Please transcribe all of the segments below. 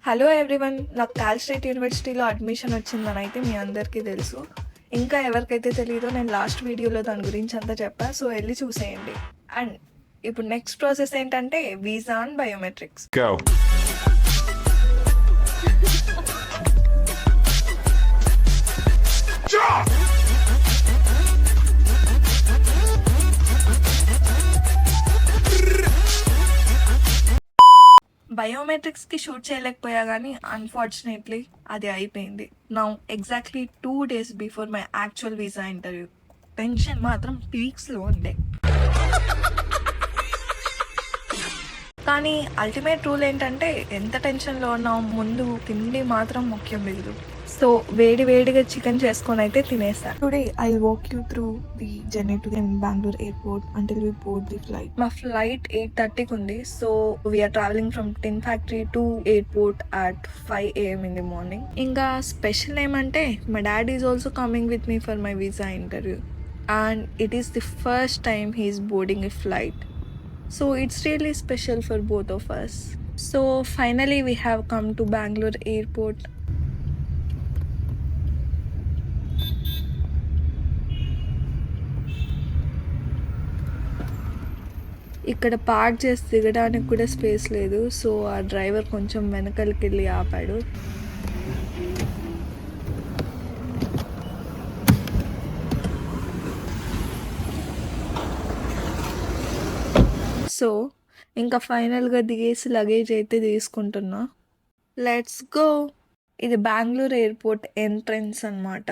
Hello everyone, నాకు call state యూనివర్సిటీలో admission వచ్చిందని అయితే మీ అందరికీ తెలుసు. ఇంకా ఎవరికైతే తెలియదో నేను లాస్ట్ వీడియోలో దాని గురించి అంతా చెప్పా, సో వెళ్ళి చూసేయండి. అండ్ ఇప్పుడు నెక్స్ట్ ప్రాసెస్ ఏంటంటే వీసా అండ్ బయోమెట్రిక్స్. Go. బయోమెట్రిక్స్కి షూట్ చేయలేకపోయా కానీ అన్ఫార్చునేట్లీ అది అయిపోయింది. Now exactly 2 days before my actual visa interview. Tension మాత్రం పీక్స్లో ఉండే. కానీ అల్టిమేట్ రూల్ ఏంటంటే ఎంత టెన్షన్లో ఉన్నా ముందు తిండి మాత్రం ముఖ్యం లేదు. సో వేడి వేడిగా చికెన్ చేసుకొని అయితే తినేసా. Today I walk you through the journey to Bengaluru airport until we board the flight. మా ఫ్లైట్ 8:30కి ఉంది. So we're travelling from tin factory to airport at 5 AM in the morning. ఇంకా స్పెషల్ ఏమంటే my dad is also coming with me for my visa interview and it is the first time he is boarding a flight. So it's really special for both of us. So finally we have come to Bangalore airport. ఇక్కడ park చేసి దిగడానికి కూడా space లేదు. So ఆ driver కొంచెం వెనకలికి వెళ్ళి ఆపాడు. So ఇంకా ఫైనల్గా దిగేసి లగేజ్ అయితే తీసుకుంటున్నా. Let's go. ఇది బెంగళూరు ఎయిర్పోర్ట్ ఎంట్రన్స్ అన్నమాట.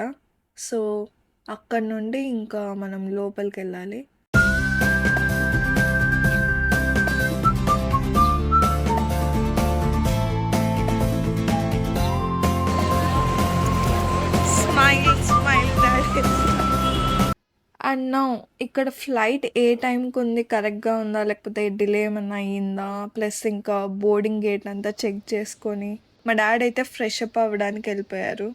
సో అక్కడ నుండి ఇంకా మనం లోపలికి వెళ్ళాలి. Smile smile daddy. And now ఇక్కడ ఫ్లైట్ ఏ టైంకి ఉంది, కరెక్ట్గా ఉందా లేకపోతే డిలే ఏమన్నా అయ్యిందా, ప్లస్ ఇంకా బోర్డింగ్ గేట్ అంతా చెక్ చేసుకొని మా డాడీ అయితే ఫ్రెష్ అప్ అవ్వడానికి వెళ్ళిపోయారు.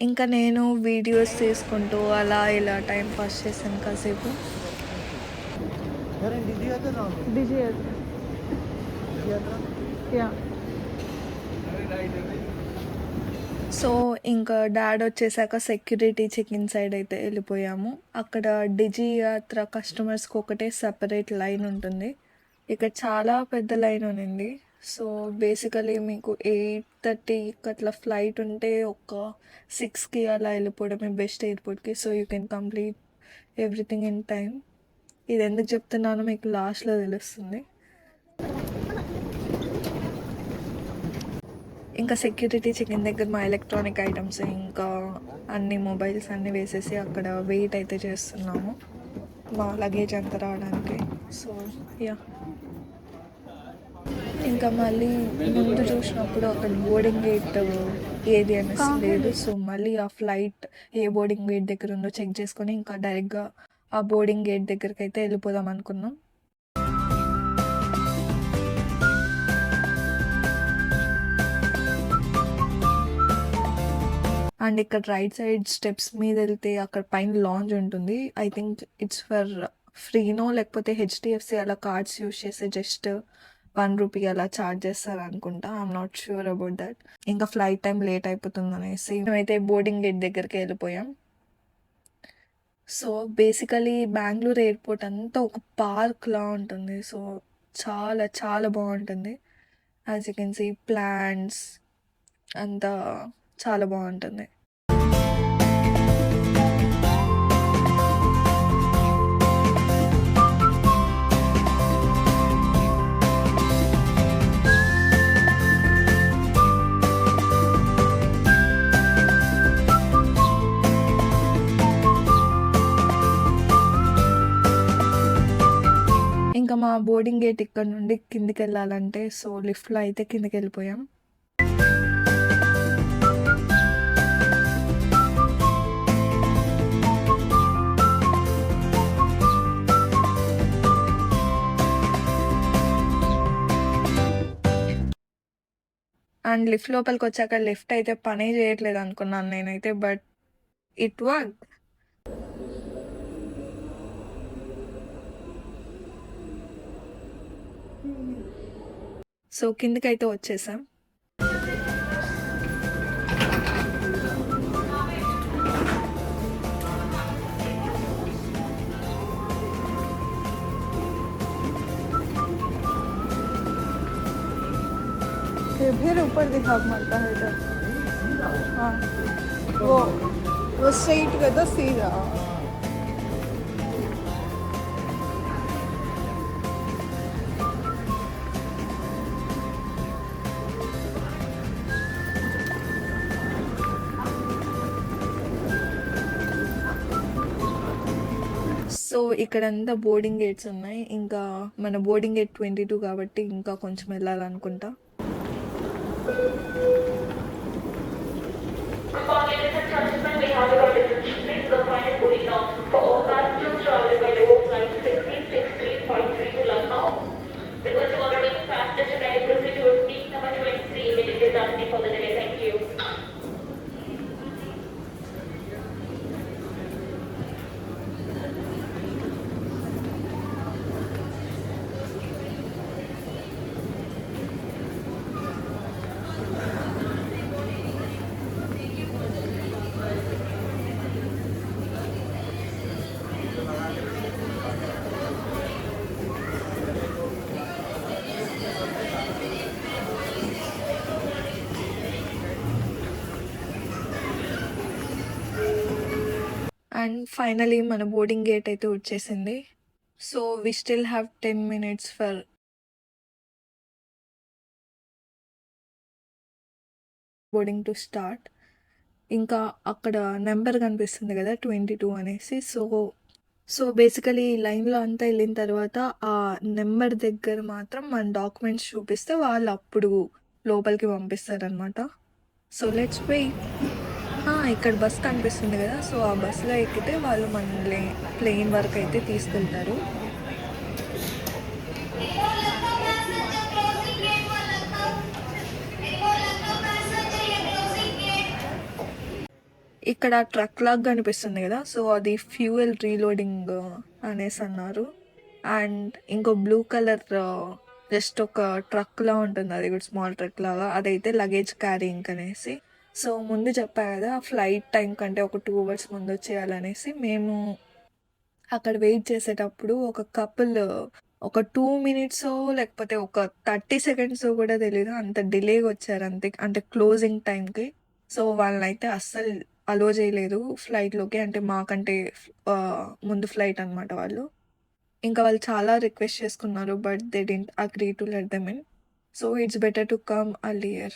ఇంకా నేను వీడియోస్ తీసుకుంటూ అలా ఇలా టైం పాస్ చేశాను కాసేపు. సో ఇంకా డాడ్ వచ్చేసాక సెక్యూరిటీ చెకిన్ సైడ్ అయితే వెళ్ళిపోయాము. అక్కడ డిజి యాత్ర కస్టమర్స్కి ఒకటే సపరేట్ లైన్ ఉంటుంది. ఇక్కడ చాలా పెద్ద లైన్ ఉంది. సో బేసికలీ మీకు 8:30 అట్లా ఫ్లైట్ ఉంటే ఒక 6కి అలా వెళ్ళిపోవడమే బెస్ట్ ఎయిర్పోర్ట్కి. So you can complete everything in time. ఇది ఎందుకు చెప్తున్నానో మీకు లాస్ట్లో తెలుస్తుంది. ఇంకా సెక్యూరిటీ చెకిన్ దగ్గర మా ఎలక్ట్రానిక్ ఐటమ్స్ ఇంకా అన్ని మొబైల్స్ అన్నీ వేసేసి అక్కడ వెయిట్ అయితే చేస్తున్నాము మా లగేజ్ అంతా రావడానికి. సో యా, ఇంకా మళ్ళీ ముందు చూసినప్పుడు అక్కడ బోర్డింగ్ గేట్ ఏది అనేసి లేదు. సో మళ్ళీ ఆ ఫ్లైట్ ఏ బోర్డింగ్ గేట్ దగ్గర ఉందో చెక్ చేసుకొని ఇంకా డైరెక్ట్గా ఆ బోర్డింగ్ గేట్ దగ్గరికి అయితే వెళ్ళిపోదాం అనుకున్నాం. అండ్ ఇక్కడ రైట్ సైడ్ స్టెప్స్ మీద వెళ్తే అక్కడ పైన లాంజ్ ఉంటుంది. ఐ థింక్ ఇట్స్ ఫర్ ఫ్రీనో లేకపోతే హెచ్డిఎఫ్సి అలా కార్డ్స్ యూజ్ చేస్తే జస్ట్ ₹1 అలా ఛార్జ్ చేస్తారు అనుకుంటా. I'm not sure about that. ఇంకా ఫ్లైట్ టైం లేట్ అయిపోతుంది అనేసి మేమైతే బోర్డింగ్ గేట్ దగ్గరికి వెళ్ళిపోయాం. సో బేసికలీ బెంగళూరు ఎయిర్పోర్ట్ అంతా ఒక పార్క్లా ఉంటుంది. సో చాలా చాలా బాగుంటుంది. As you can see plants అంతా చాలా బాగుంటుంది. ఇంకా మా బోర్డింగ్ గేట్ ఇక్కడ నుండి కిందికి వెళ్ళాలంటే సో లిఫ్ట్లో అయితే కిందికి వెళ్ళిపోయాం. అండ్ లిఫ్ట్ లోపలికి వచ్చాక లిఫ్ట్ అయితే పనే చేయట్లేదు అనుకున్నాను నేనైతే, బట్ ఇట్ వర్క్. సో కిందకైతే వచ్చేసాం. फिर ऊपर दिखा मारता है इधर. हाँ वो स्ट्रेट కదా सीधा. సో ఇక్కడంతా బోర్డింగ్ గేట్స్ ఉన్నాయి. ఇంకా మన బోర్డింగ్ గేట్ 22 కాబట్టి ఇంకా కొంచెం వెళ్ళాలనుకుంటా. Ladies and gentlemen, we have a condition. Please confine and fully now. For all passengers traveling by local flight 166353 to Lucknow, because you already passed and I proceed to seat number 23 immediately asking for the delay. Thank you. And finally మన boarding gate అయితే వచ్చేసింది. So we still have 10 minutes for boarding to start. ఇంకా అక్కడ number కనిపిస్తుంది కదా 22 అనేసి. So basically లైన్లో అంతా వెళ్ళిన తర్వాత ఆ నెంబర్ దగ్గర మాత్రం మన డాక్యుమెంట్స్ చూపిస్తే వాళ్ళు అప్పుడు లోపలికి పంపిస్తారనమాట. So let's wait. ఇక్కడ బస్ కనిపిస్తుంది కదా, సో ఆ బస్సులో ఎక్కితే వాళ్ళు మనల్ని ప్లేన్ వరకు అయితే తీసుకెళ్తారు. ఇక్కడ ట్రక్ లాగా కనిపిస్తుంది కదా, సో అది ఫ్యూయల్ రీలోడింగ్ అనేసి అన్నారు. అండ్ ఇంకో బ్లూ కలర్ జస్ట్ ఒక ట్రక్ లా ఉంటుంది, అది కూడా స్మాల్ ట్రక్ లాగా, అదైతే లగేజ్ క్యారింగ్ అనేసి. సో ముందు చెప్పా కదా ఫ్లైట్ టైం కంటే ఒక 2 hours ముందు వచ్చేయాలనేసి. మేము అక్కడ వెయిట్ చేసేటప్పుడు ఒక కపుల్ ఒక 2 minutes లేకపోతే ఒక 30 seconds కూడా తెలీదు, అంత డిలేగా వచ్చారు అంతే, అంటే క్లోజింగ్ టైంకి. సో వాళ్ళనైతే అస్సలు అలో చేయలేదు ఫ్లైట్లోకి, అంటే మాకంటే ముందు ఫ్లైట్ అనమాట వాళ్ళు. ఇంకా వాళ్ళు చాలా రిక్వెస్ట్ చేసుకున్నారు, but they didn't agree to let them in. So it's better to come earlier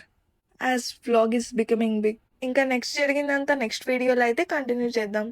as vlog is becoming big. ఇంకా నెక్స్ట్ జరిగిందంతా నెక్స్ట్ వీడియోలో అయితే కంటిన్యూ చేద్దాం.